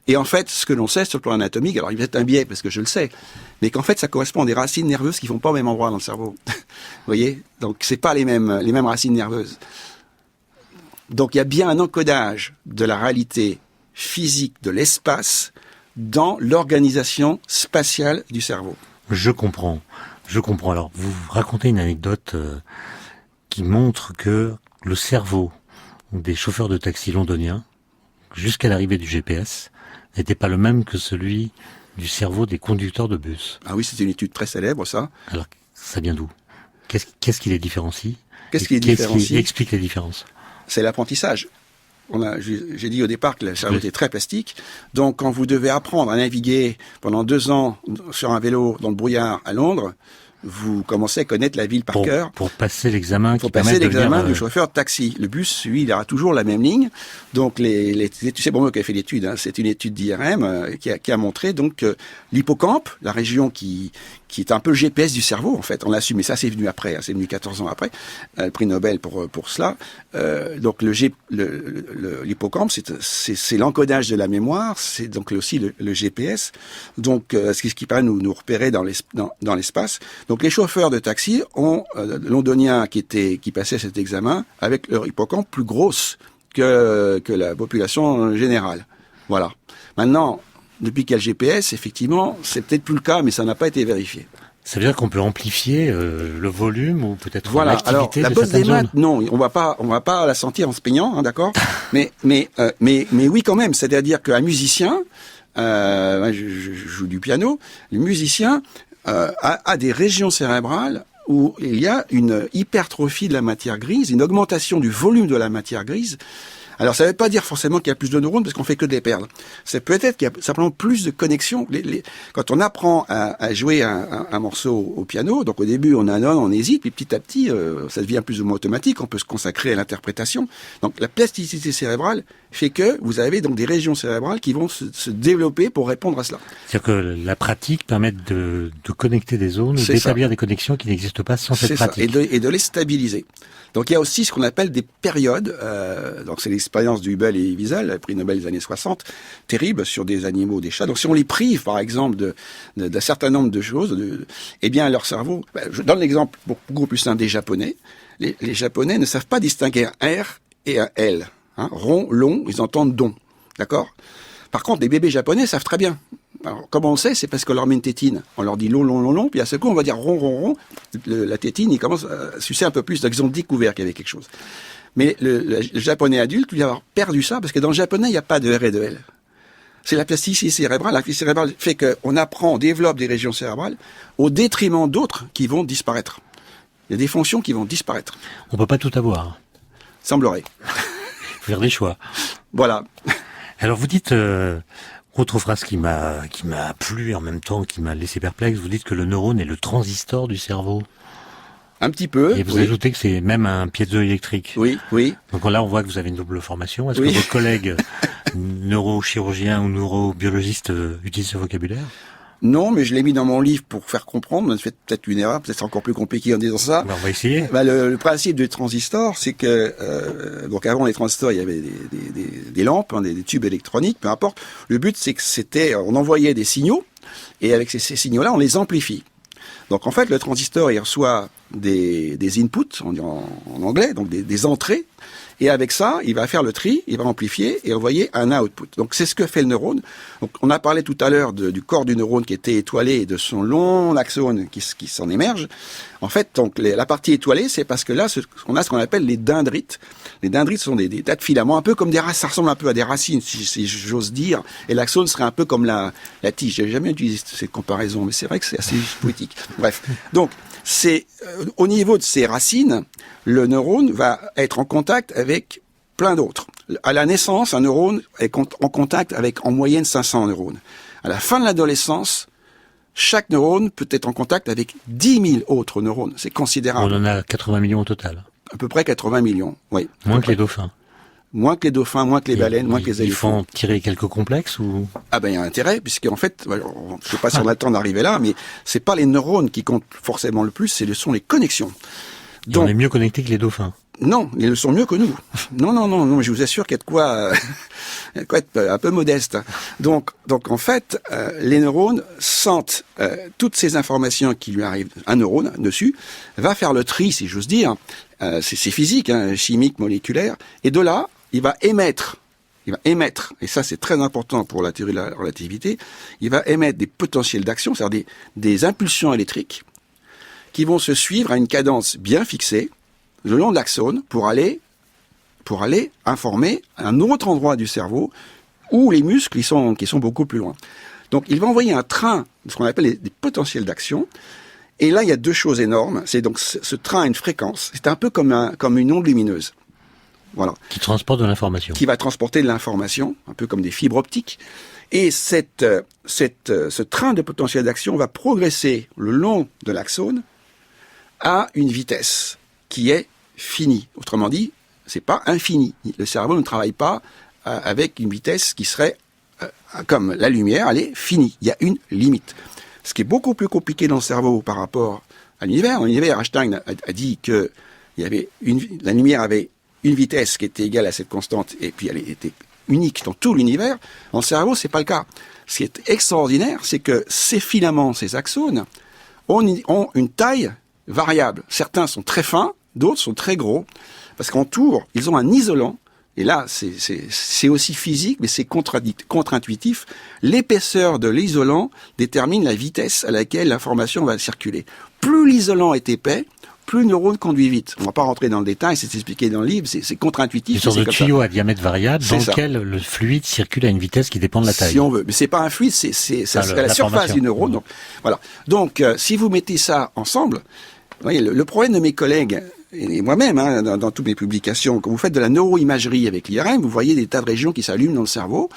Et en fait, ce que l'on sait sur le plan anatomique, alors il y a peut-être un biais parce que je le sais, mais qu'en fait ça correspond à des racines nerveuses qui vont pas au même endroit dans le cerveau. Vous voyez? Donc c'est pas les mêmes racines nerveuses. Donc il y a bien un encodage de la réalité physique de l'espace dans l'organisation spatiale du cerveau. Je comprends. Alors, vous racontez une anecdote qui montre que le cerveau des chauffeurs de taxi londoniens, jusqu'à l'arrivée du GPS, n'était pas le même que celui du cerveau des conducteurs de bus. Ah oui, c'était une étude très célèbre, ça. Alors, ça vient d'où? Qu'est-ce qui les différencie? Qu'est-ce qui explique les différences? C'est l'apprentissage. J'ai dit au départ que le cerveau était très plastique. Donc, quand vous devez apprendre à naviguer pendant 2 ans sur un vélo dans le brouillard à Londres, vous commencez à connaître la ville par cœur. Pour passer l'examen. Pour passer l'examen du chauffeur de taxi. Le bus, lui, il aura toujours la même ligne. Donc c'est pour moi qui ai fait l'étude. Hein. C'est une étude d'IRM qui a montré donc l'hippocampe, la région qui est un peu le GPS du cerveau en fait. On l'a su, mais ça c'est venu après. Hein. C'est venu 14 ans après. Le prix Nobel pour cela. Donc l'hippocampe, c'est l'encodage de la mémoire. C'est donc aussi le GPS. Donc ce qui permet de nous repérer dans l'espace. Donc les chauffeurs de taxi ont londoniens qui passaient cet examen avec leur hippocampe plus grosse que la population générale. Voilà. Maintenant, depuis qu'il y a le GPS, effectivement, c'est peut-être plus le cas, mais ça n'a pas été vérifié. Ça veut dire qu'on peut amplifier le volume ou peut-être voilà. l'activité Alors, de la bosse des maths, zones. non, on va pas la sentir en se peignant, hein, d'accord. mais oui quand même. C'est-à-dire qu'un musicien, je joue du piano, le musicien a des régions cérébrales où il y a une hypertrophie de la matière grise, une augmentation du volume de la matière grise. Alors ça ne veut pas dire forcément qu'il y a plus de neurones parce qu'on fait que de les perdre. C'est peut-être qu'il y a simplement plus de connexions. Quand on apprend à jouer un morceau au piano, donc au début on annonce, on hésite, puis petit à petit ça devient plus ou moins automatique, on peut se consacrer à l'interprétation. Donc la plasticité cérébrale fait que vous avez donc des régions cérébrales qui vont se développer pour répondre à cela. C'est-à-dire que la pratique permet de connecter des zones, d'établir des connexions qui n'existent pas sans cette pratique. Et de les stabiliser. Donc il y a aussi ce qu'on appelle des périodes. Donc c'est l'expérience du Hubbell et Wiesel, le prix Nobel des années 60, terrible sur des animaux, des chats. Donc si on les prive, par exemple, d'un certain nombre de choses, eh bien leur cerveau. Je donne l'exemple beaucoup plus simple des Japonais. Les Japonais ne savent pas distinguer un R et un L. Hein, rond, long, ils entendent don. D'accord ? Par contre, les bébés japonais savent très bien. Alors, comment on sait ? C'est parce qu'on leur met une tétine. On leur dit long, long, long, long, puis à ce coup, on va dire rond, rond, rond. La tétine, il commence à sucer un peu plus, donc ils ont découvert qu'il y avait quelque chose. Mais le japonais adulte, lui, avoir perdu ça, parce que dans le japonais, il n'y a pas de R et de L. C'est la plasticité cérébrale. La plasticité cérébrale fait qu'on apprend, on développe des régions cérébrales au détriment d'autres qui vont disparaître. Il y a des fonctions qui vont disparaître. On peut pas tout avoir. Semblerait. Faut faire des choix. Voilà. Alors vous dites, autre phrase qui m'a plu et en même temps qui m'a laissé perplexe, vous dites que le neurone est le transistor du cerveau. Un petit peu. Et vous ajoutez que c'est même un piézoélectrique. Oui, oui. Donc là, on voit que vous avez une double formation. Est-ce que vos collègues neurochirurgiens ou neurobiologistes utilisent ce vocabulaire ? Non, mais je l'ai mis dans mon livre pour faire comprendre. On a fait peut-être une erreur, peut-être c'est encore plus compliqué en disant ça. On va essayer. Le principe du transistor, c'est que donc avant les transistors, il y avait des lampes, hein, des tubes électroniques, peu importe. Le but, c'est que on envoyait des signaux et avec ces signaux-là, on les amplifie. Donc en fait, le transistor, il reçoit des inputs, on dit en anglais, donc des entrées. Et avec ça, il va faire le tri, il va amplifier et envoyer un output. Donc c'est ce que fait le neurone. Donc on a parlé tout à l'heure du corps du neurone qui était étoilé et de son long axone qui s'en émerge. En fait, donc la partie étoilée, c'est parce que là, on a ce qu'on appelle les dendrites. Les dendrites sont des tas de filaments, un peu comme des racines. Ça ressemble un peu à des racines, si j'ose dire. Et l'axone serait un peu comme la tige. J'ai jamais utilisé cette comparaison, mais c'est vrai que c'est assez poétique. Bref. Donc, c'est au niveau de ces racines, le neurone va être en contact avec plein d'autres. À la naissance, un neurone est en contact avec en moyenne 500 neurones. À la fin de l'adolescence, chaque neurone peut être en contact avec 10 000 autres neurones. C'est considérable. On en a 80 millions au total. À peu près 80 millions, oui. Moins que les dauphins. Moins que les dauphins, moins que les baleines, moins que les éléphants. Il faut tirer quelques complexes ou? Ah ben il y a intérêt, puisque en fait, je sais pas si on a le temps d'arriver là, mais c'est pas les neurones qui comptent forcément le plus, ce sont les connexions. Donc, on est mieux connectés que les dauphins. Non, ils le sont mieux que nous. Non, je vous assure qu'il y a de quoi être un peu modeste. Donc en fait, les neurones sentent toutes ces informations qui lui arrivent. Un neurone dessus va faire le tri, si j'ose dire. C'est physique, hein, chimique, moléculaire. Et de là, il va émettre, et ça c'est très important pour la théorie de la relativité, il va émettre des potentiels d'action, c'est-à-dire des impulsions électriques qui vont se suivre à une cadence bien fixée le long de l'axone pour aller informer un autre endroit du cerveau où les muscles qui sont beaucoup plus loin. Donc il va envoyer un train, ce qu'on appelle des potentiels d'action. Et là il y a deux choses énormes. C'est donc ce train a une fréquence. C'est un peu comme une onde lumineuse. Voilà. Qui transporte de l'information. Qui va transporter de l'information, un peu comme des fibres optiques. Et ce train de potentiel d'action va progresser le long de l'axone a une vitesse qui est finie. Autrement dit, c'est pas infini. Le cerveau ne travaille pas avec une vitesse qui serait comme la lumière, elle est finie. Il y a une limite. Ce qui est beaucoup plus compliqué dans le cerveau par rapport à l'univers. Dans l'univers, Einstein a dit que la lumière avait une vitesse qui était égale à cette constante, et puis elle était unique dans tout l'univers. Dans le cerveau, c'est pas le cas. Ce qui est extraordinaire, c'est que ces filaments, ces axones, ont une taille variable. Certains sont très fins, d'autres sont très gros, parce qu'entour, ils ont un isolant. Et là, c'est aussi physique, mais c'est contre-intuitif. L'épaisseur de l'isolant détermine la vitesse à laquelle l'information va circuler. Plus l'isolant est épais, plus le neurone conduit vite. On va pas rentrer dans le détail, c'est expliqué dans le livre, c'est contre-intuitif. Une sorte de tuyau à diamètre variable dans lequel le fluide circule à une vitesse qui dépend de la taille. Si on veut. Mais c'est pas un fluide, ça serait la surface du neurone. Donc, voilà. Donc, si vous mettez ça ensemble, vous voyez, le problème de mes collègues, et moi-même, hein, dans toutes mes publications, quand vous faites de la neuroimagerie avec l'IRM, vous voyez des tas de régions qui s'allument dans le cerveau,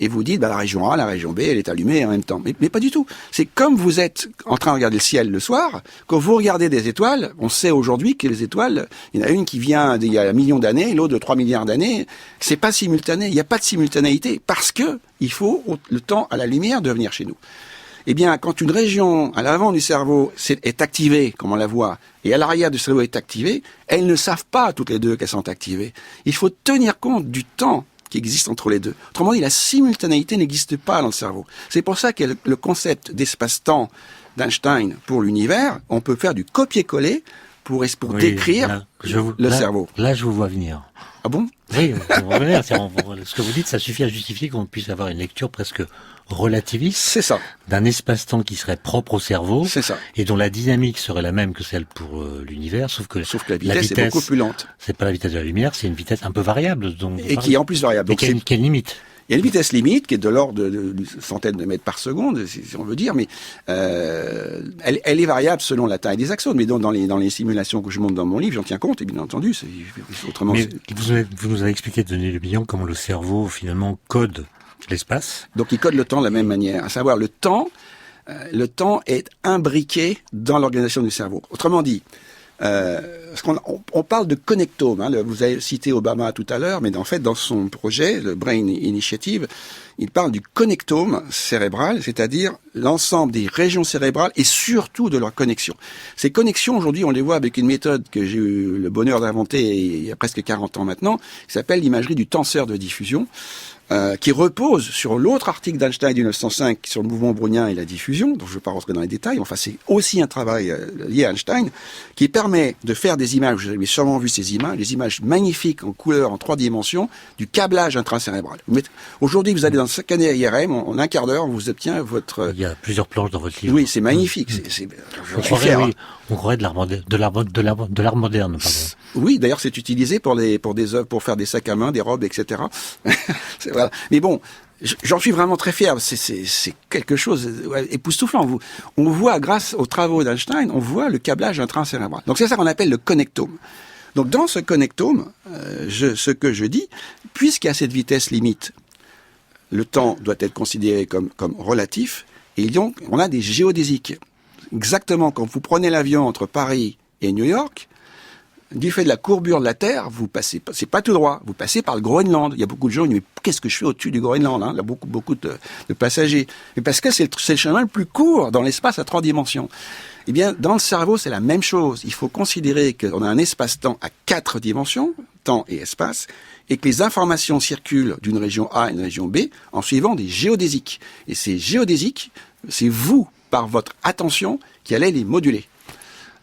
et vous dites, la région A, la région B, elle est allumée en même temps. Mais pas du tout. C'est comme vous êtes en train de regarder le ciel le soir, quand vous regardez des étoiles, on sait aujourd'hui que les étoiles, il y en a une qui vient d'il y a 1 million d'années, l'autre de 3 milliards d'années, c'est pas simultané, il n'y a pas de simultanéité, parce que il faut le temps à la lumière de venir chez nous. Eh bien, quand une région à l'avant du cerveau est activée, comme on la voit, et à l'arrière du cerveau est activée, elles ne savent pas toutes les deux qu'elles sont activées. Il faut tenir compte du temps qui existe entre les deux. Autrement dit, la simultanéité n'existe pas dans le cerveau. C'est pour ça que le concept d'espace-temps d'Einstein pour l'univers, on peut faire du copier-coller pour décrire le cerveau. Là, je vous vois venir. Ah bon? Oui, ce que vous dites, ça suffit à justifier qu'on puisse avoir une lecture presque relativiste. C'est ça. D'un espace-temps qui serait propre au cerveau. C'est ça. Et dont la dynamique serait la même que celle pour l'univers, sauf que la vitesse est beaucoup plus lente. C'est pas la vitesse de la lumière, c'est une vitesse un peu variable. Donc, et qui est en plus variable. Donc quelle limite? Il y a une vitesse limite qui est de l'ordre de centaines de mètres par seconde, si on veut dire, mais elle est variable selon la taille des axones. Mais dans les simulations que je montre dans mon livre, j'en tiens compte, et bien entendu, autrement. Mais vous nous avez expliqué, Denis Le Bihan, comment le cerveau finalement code l'espace. Donc il code le temps de la même manière, à savoir le temps est imbriqué dans l'organisation du cerveau. Autrement dit, on parle de connectome. Hein, vous avez cité Obama tout à l'heure, mais en fait, dans son projet, le Brain Initiative, il parle du connectome cérébral, c'est-à-dire l'ensemble des régions cérébrales et surtout de leurs connexions. Ces connexions, aujourd'hui, on les voit avec une méthode que j'ai eu le bonheur d'inventer il y a presque 40 ans maintenant, qui s'appelle l'imagerie du tenseur de diffusion, qui repose sur l'autre article d'Einstein du 1905 sur le mouvement brownien et la diffusion, donc je ne vais pas rentrer dans les détails, enfin c'est aussi un travail lié à Einstein, qui permet de faire des images, vous avez sûrement vu ces images, des images magnifiques en couleur, en 3 dimensions, du câblage intracérébral. Aujourd'hui, vous allez dans le scanner IRM, en un quart d'heure, on vous obtient votre... Il y a plusieurs planches dans votre livre. Oui, c'est magnifique. On croirait de l'art moderne, pardon. Oui, d'ailleurs, c'est utilisé pour des œuvres, pour faire des sacs à main, des robes, etc. Voilà. Mais bon, j'en suis vraiment très fier. C'est quelque chose époustouflant. On voit, grâce aux travaux d'Einstein, on voit le câblage intracérébral. Donc c'est ça qu'on appelle le connectome. Donc dans ce connectome, ce que je dis, puisqu'il y a cette vitesse limite, le temps doit être considéré comme relatif, et donc on a des géodésiques. Exactement, quand vous prenez l'avion entre Paris et New York, du fait de la courbure de la Terre, vous passez, c'est pas tout droit, vous passez par le Groenland. Il y a beaucoup de gens qui disent, mais qu'est-ce que je fais au-dessus du Groenland, hein? Il y a beaucoup de passagers. Mais parce que c'est le chemin le plus court dans l'espace à 3 dimensions. Eh bien, dans le cerveau, c'est la même chose. Il faut considérer qu'on a un espace-temps à 4 dimensions, temps et espace, et que les informations circulent d'une région A à une région B en suivant des géodésiques. Et ces géodésiques, c'est vous, par votre attention, qui allez les moduler.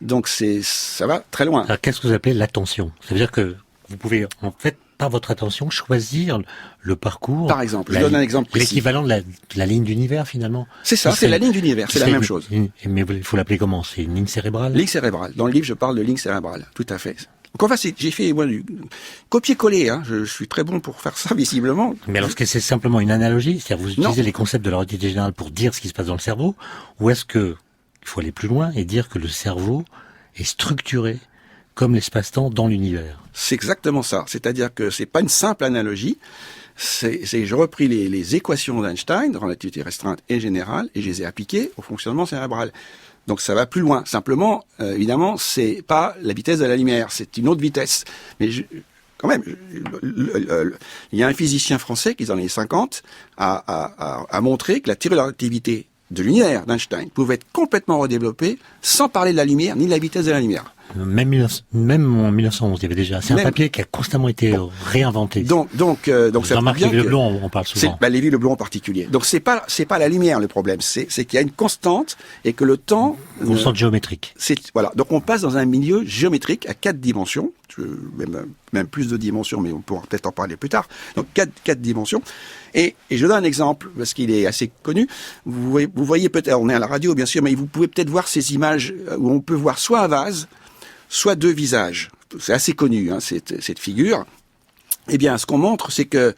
Donc ça va très loin. Alors qu'est-ce que vous appelez l'attention? Ça veut dire que vous pouvez, en fait, par votre attention, choisir le parcours. Par exemple, je donne un exemple précis. L'équivalent de la ligne d'univers, finalement. C'est ça, c'est la ligne d'univers, c'est la même chose. Mais il faut l'appeler comment? C'est une ligne cérébrale? Ligne cérébrale. Dans le livre, je parle de ligne cérébrale. Tout à fait. Donc en fait, j'ai fait du copier-coller. Hein. Je suis très bon pour faire ça, visiblement. Mais alors, est-ce que c'est simplement une analogie? C'est-à-dire, vous utilisez les concepts de la relativité générale pour dire ce qui se passe dans le cerveau? Ou est-ce que il faut aller plus loin et dire que le cerveau est structuré comme l'espace-temps dans l'univers? C'est exactement ça. C'est-à-dire que c'est pas une simple analogie. J'ai repris les équations d'Einstein, de relativité restreinte et générale, et je les ai appliquées au fonctionnement cérébral. Donc ça va plus loin. Simplement, évidemment, c'est pas la vitesse de la lumière, c'est une autre vitesse. Mais quand même, il y a un physicien français qui, dans les années 50, a montré que la théorie de la relativité de l'univers d'Einstein pouvait être complètement redéveloppée sans parler de la lumière ni de la vitesse de la lumière. Même en 1911, il y avait déjà. C'est un papier qui a constamment été réinventé. Donc ça Jean-Marc Lévy-Leblond, on parle souvent. Lévy-Leblond en particulier. Donc c'est pas la lumière le problème, c'est qu'il y a une constante et que le temps. Constante géométrique. Voilà. Donc on passe dans un milieu géométrique à 4 dimensions, même plus de dimensions, mais on pourra peut-être en parler plus tard. Donc 4 dimensions. Et je donne un exemple parce qu'il est assez connu. Vous voyez peut-être, on est à la radio bien sûr, mais vous pouvez peut-être voir ces images où on peut voir soit un vase, soit 2 visages. C'est assez connu, hein, cette figure. Eh bien, ce qu'on montre, c'est que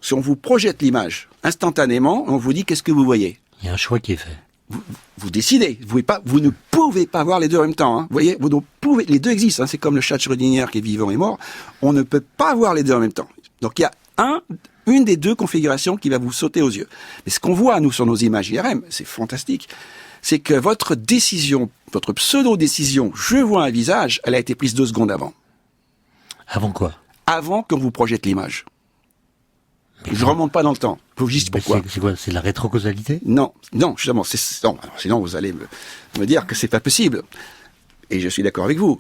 si on vous projette l'image instantanément, on vous dit qu'est-ce que vous voyez. Il y a un choix qui est fait. Vous décidez. Vous ne pouvez pas voir les deux en même temps. Hein. Vous voyez, les deux existent. Hein. C'est comme le chat de Schrödinger qui est vivant et mort. On ne peut pas voir les deux en même temps. Donc il y a une des 2 configurations qui va vous sauter aux yeux. Mais ce qu'on voit, nous, sur nos images IRM, c'est fantastique, c'est que votre décision, votre pseudo-décision, je vois un visage, elle a été prise 2 secondes avant. Avant quoi? Avant qu'on vous projette l'image. Je remonte pas dans le temps. Faut juste pourquoi. C'est quoi? C'est la rétrocausalité? Non, justement, sinon vous allez me dire que c'est pas possible. Et je suis d'accord avec vous.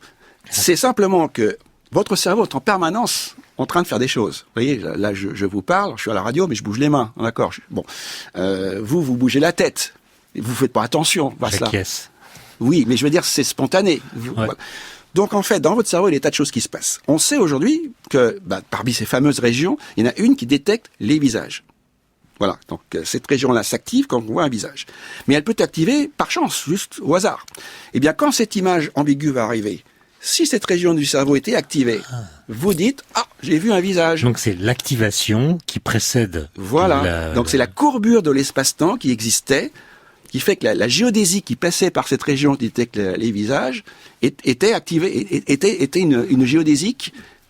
C'est simplement que votre cerveau est en permanence en train de faire des choses. Vous voyez, là, je vous parle, je suis à la radio, mais je bouge les mains. D'accord. Bon, vous bougez la tête. Vous faites pas attention à cela. Oui, mais je veux dire, c'est spontané. Ouais. Voilà. Donc en fait, dans votre cerveau, il y a des tas de choses qui se passent. On sait aujourd'hui que parmi ces fameuses régions, il y en a une qui détecte les visages. Voilà, donc cette région-là s'active quand on voit un visage. Mais elle peut s'activer par chance, juste au hasard. Eh bien, quand cette image ambiguë va arriver, si cette région du cerveau était activée, vous dites « Ah, j'ai vu un visage ». Donc c'est l'activation qui précède. Voilà, donc c'est la courbure de l'espace-temps qui existait, qui fait que la géodésie qui passait par cette région qui détecte les visages était activée, était une géodésie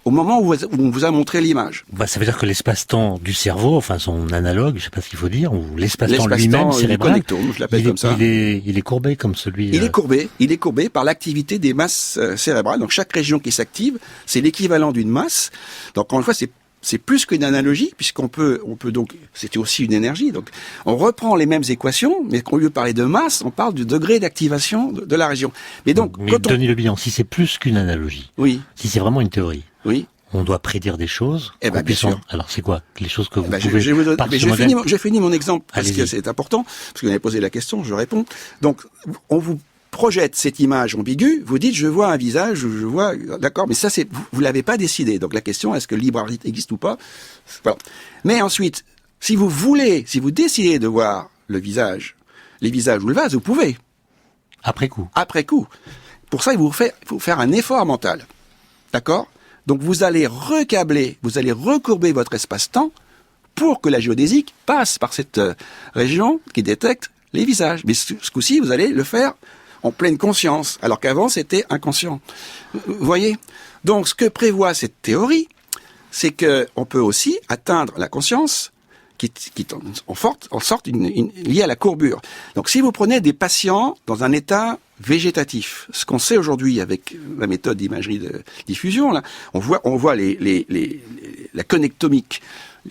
au moment où on vous a montré l'image. Ça veut dire que l'espace-temps du cerveau, enfin son analogue, je sais pas ce qu'il faut dire, ou l'espace-temps lui-même cérébral, je l'appelle comme ça. Il est courbé comme celui. Il est courbé par l'activité des masses cérébrales. Donc chaque région qui s'active, c'est l'équivalent d'une masse. Donc encore une fois, c'est plus qu'une analogie, puisqu'on peut donc, c'était aussi une énergie. Donc, on reprend les mêmes équations, mais qu'au lieu de parler de masse, on parle du degré d'activation de la région. Mais donc, Denis Le Bihan, si c'est plus qu'une analogie, oui, si c'est vraiment une théorie, oui, on doit prédire des choses. Bien sûr. Alors, c'est quoi les choses que vous pouvez je finis mon exemple parce que c'est important, parce que vous avez posé la question, je réponds. Donc, on vous projette cette image ambiguë, vous dites je vois un visage, je vois, d'accord, mais ça c'est vous l'avez pas décidé. Donc la question est-ce que le libre arbitre existe ou pas? Voilà. Mais ensuite, si vous décidez de voir les visages ou le vase, vous pouvez. Après coup. Pour ça, il faut faire un effort mental. D'accord? Donc vous allez recourber votre espace-temps pour que la géodésie passe par cette région qui détecte les visages. Mais ce coup-ci, vous allez le faire en pleine conscience, alors qu'avant c'était inconscient. Vous voyez? Donc ce que prévoit cette théorie, c'est que on peut aussi atteindre la conscience qui en sorte liée à la courbure. Donc si vous prenez des patients dans un état végétatif, ce qu'on sait aujourd'hui avec la méthode d'imagerie de diffusion, là, on voit la connectomique,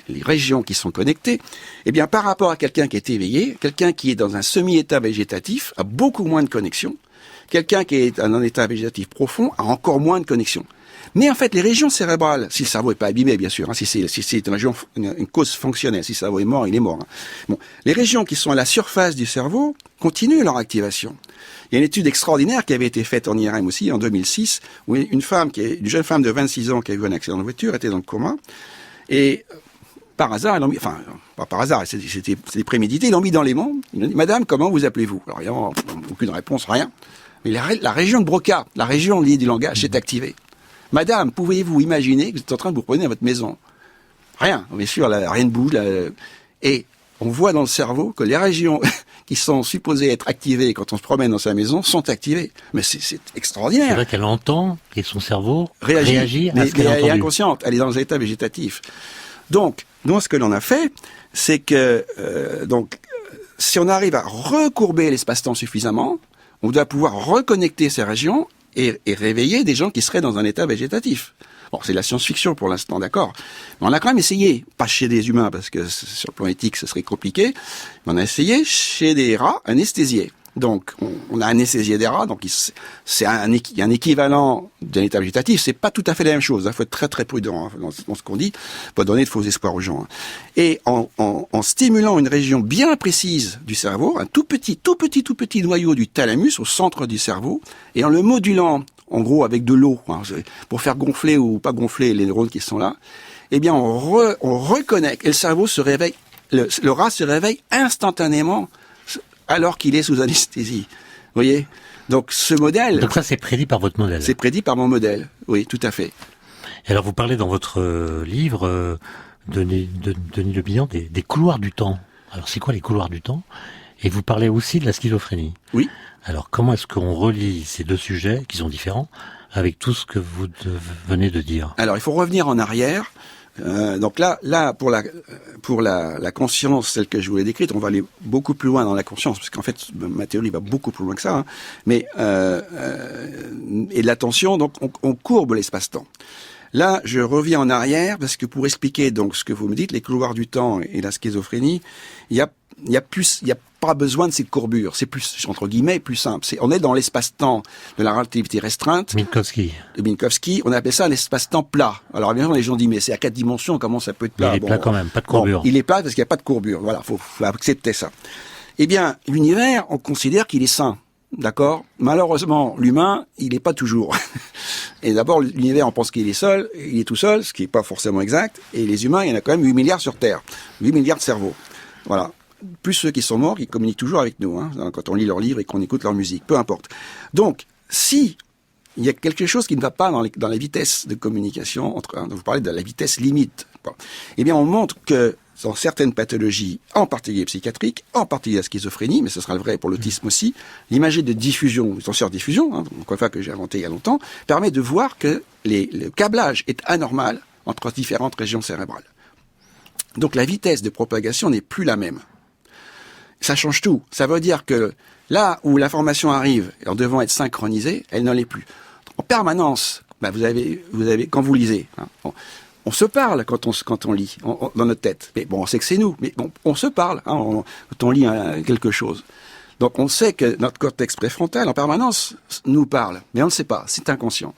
les régions qui sont connectées, eh bien, par rapport à quelqu'un qui est éveillé, quelqu'un qui est dans un semi-état végétatif a beaucoup moins de connexion. Quelqu'un qui est dans un état végétatif profond a encore moins de connexion. Mais en fait, les régions cérébrales, si le cerveau est pas abîmé, bien sûr, hein, si c'est une cause fonctionnelle, si le cerveau est mort, il est mort. Hein. Bon, les régions qui sont à la surface du cerveau continuent leur activation. Il y a une étude extraordinaire qui avait été faite en IRM aussi, en 2006, où une jeune femme de 26 ans qui a eu un accident de voiture était dans le coma, et par hasard, pas par hasard, c'était prémédité, ils l'ont mis dans les mains. Ils ont dit, Madame, comment vous appelez-vous? Alors, il n'y a aucune réponse, rien. Mais la région de Broca, la région liée du langage, s'est activée. Madame, pouvez-vous imaginer que vous êtes en train de vous promener à votre maison? Rien, bien sûr, rien ne bouge. Et on voit dans le cerveau que les régions qui sont supposées être activées quand on se promène dans sa maison sont activées. Mais c'est extraordinaire. C'est vrai qu'elle entend et son cerveau réagit à ce qu'elle a entendu. Elle est inconsciente, elle est dans un état végétatif. Donc, Donc, ce que l'on a fait, c'est que, si on arrive à recourber l'espace-temps suffisamment, on doit pouvoir reconnecter ces régions et réveiller des gens qui seraient dans un état végétatif. Bon, c'est de la science-fiction pour l'instant, d'accord. Mais on a quand même essayé, pas chez des humains, parce que sur le plan éthique, ce serait compliqué, mais on a essayé chez des rats anesthésiés. Donc, on a anesthésié des rats, donc c'est un équivalent d'un état végétatif. C'est pas tout à fait la même chose. Il faut être très très prudent dans ce qu'on dit, pas donner de faux espoirs aux gens. Et en stimulant une région bien précise du cerveau, un tout petit noyau du thalamus au centre du cerveau, et en le modulant, en gros avec de l'eau, pour faire gonfler ou pas gonfler les neurones qui sont là, eh bien on reconnecte et le cerveau se réveille. Le rat se réveille instantanément alors qu'il est sous anesthésie. Vous voyez? Donc ce modèle... Donc ça, c'est prédit par votre modèle. C'est prédit par mon modèle, oui, tout à fait. Et alors vous parlez dans votre livre, Denis Le Bihan, des couloirs du temps. Alors c'est quoi les couloirs du temps? Et vous parlez aussi de la schizophrénie. Oui. Alors comment est-ce qu'on relie ces deux sujets, qui sont différents, avec tout ce que vous venez de dire? Alors il faut revenir en arrière. Donc là, pour la conscience telle que je vous l'ai décrite, on va aller beaucoup plus loin dans la conscience, parce qu'en fait, ma théorie va beaucoup plus loin que ça. Hein. Mais et l'attention, donc, on courbe l'espace-temps. Là, je reviens en arrière parce que pour expliquer donc ce que vous me dites, les couloirs du temps et la schizophrénie, il y a pas besoin de ces courbures. C'est plus, entre guillemets, plus simple. On est dans l'espace-temps de la relativité restreinte. Minkowski. De Minkowski. On appelle ça l'espace-temps plat. Alors, évidemment, les gens disent, mais c'est à 4 dimensions, comment ça peut être plat? Mais il est plat quand même, pas de courbure. Bon, il est plat parce qu'il n'y a pas de courbure. Voilà, faut accepter ça. Eh bien, l'univers, on considère qu'il est sain. D'accord? Malheureusement, l'humain, il n'est pas toujours. Et d'abord, l'univers, on pense qu'il est seul, il est tout seul, ce qui n'est pas forcément exact. Et les humains, il y en a quand même 8 milliards sur Terre. 8 milliards de cerveaux. Voilà. Plus ceux qui sont morts, qui communiquent toujours avec nous, hein, quand on lit leurs livres et qu'on écoute leur musique. Peu importe. Donc, si il y a quelque chose qui ne va pas dans la vitesse de communication, vous parlez de la vitesse limite, bon, eh bien, on montre que dans certaines pathologies, en particulier psychiatriques, en particulier la schizophrénie, mais ce sera le vrai pour l'autisme aussi, l'imagerie de diffusion, le senseur de diffusion, encore une fois que j'ai inventé il y a longtemps, permet de voir que le câblage est anormal entre différentes régions cérébrales. Donc la vitesse de propagation n'est plus la même. Ça change tout. Ça veut dire que là où l'information arrive, en devant être synchronisée, elle ne l'est plus. En permanence, vous avez quand vous lisez, hein, on se parle quand on lit dans notre tête. Mais bon, on sait que c'est nous, mais bon, on se parle quand on lit quelque chose. Donc on sait que notre cortex préfrontal en permanence nous parle, mais on ne le sait pas, c'est inconscient.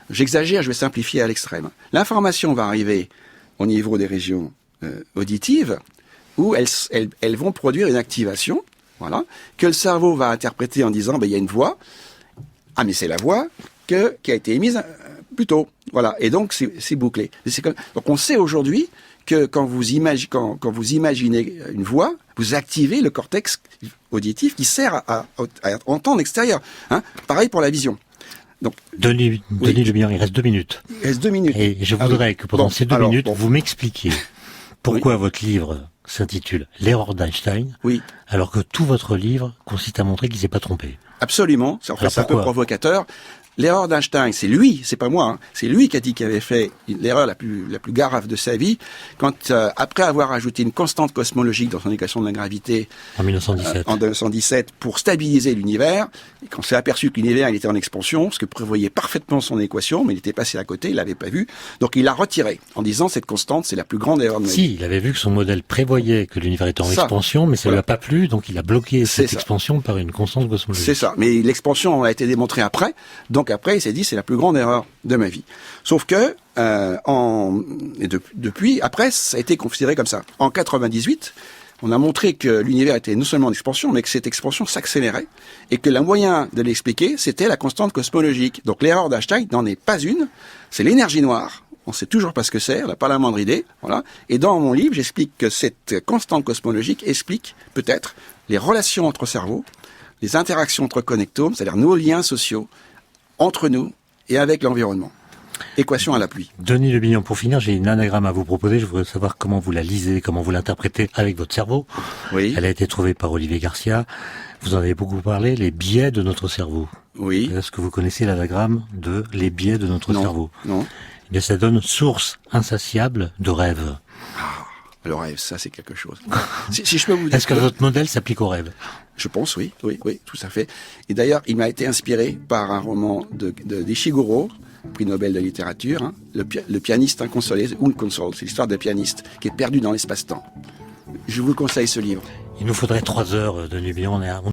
J'exagère, je vais simplifier à l'extrême. L'information va arriver au niveau des régions auditives, où elles vont produire une activation, voilà, que le cerveau va interpréter en disant, il y a une voix, ah mais c'est la voix qui a été émise plus tôt, voilà, et donc c'est bouclé. Donc on sait aujourd'hui que quand vous imaginez une voix, vous activez le cortex auditif qui sert à entendre l'extérieur. Hein. Pareil pour la vision. Donc, Denis Le Bihan, il reste 2 minutes. Il reste 2 minutes. Et je voudrais que pendant ces 2 minutes, vous m'expliquiez pourquoi votre livre s'intitule L'erreur d'Einstein, alors que tout votre livre consiste à montrer qu'il s'est pas trompé. Absolument. C'est un peu provocateur. L'erreur d'Einstein, c'est lui, c'est pas moi, hein, c'est lui qui a dit qu'il avait fait l'erreur la plus grave de sa vie, quand après avoir ajouté une constante cosmologique dans son équation de la gravité en 1917, pour stabiliser l'univers, et quand on s'est aperçu que l'univers il était en expansion, ce que prévoyait parfaitement son équation, mais il était passé à côté, il l'avait pas vu, donc il l'a retiré en disant cette constante c'est la plus grande erreur de ma vie. Si, il avait vu que son modèle prévoyait que l'univers était en expansion, mais ça lui a pas plu, donc il a bloqué cette expansion par une constante cosmologique. C'est ça, mais l'expansion a été démontrée après, donc après, il s'est dit, c'est la plus grande erreur de ma vie. Sauf que, depuis, après, ça a été considéré comme ça. En 98, on a montré que l'univers était non seulement en expansion, mais que cette expansion s'accélérait, et que le moyen de l'expliquer, c'était la constante cosmologique. Donc l'erreur d'Einstein n'en est pas une, c'est l'énergie noire. On sait toujours pas ce que c'est, on n'a pas la moindre idée, voilà. Et dans mon livre, j'explique que cette constante cosmologique explique, peut-être, les relations entre cerveaux, les interactions entre connectomes, c'est-à-dire nos liens sociaux, entre nous et avec l'environnement. Équation à la pluie. Denis Le Bihan, pour finir, j'ai une anagramme à vous proposer. Je voudrais savoir comment vous la lisez, comment vous l'interprétez avec votre cerveau. Oui. Elle a été trouvée par Olivier Garcia. Vous en avez beaucoup parlé, les biais de notre cerveau. Oui. Est-ce que vous connaissez l'anagramme de les biais de notre cerveau? Non. Eh bien, ça donne source insatiable de rêves. Le rêve, ça c'est quelque chose. Si je peux vous dire. Est-ce que votre modèle s'applique au rêve? Je pense, oui, tout à fait. Et d'ailleurs, il m'a été inspiré par un roman d'Ishiguro, prix Nobel de littérature, hein, le pianiste inconsolé, Unconsole. C'est l'histoire d'un pianiste qui est perdu dans l'espace-temps. Je vous conseille ce livre. Il nous faudrait 3 heures de Nubian.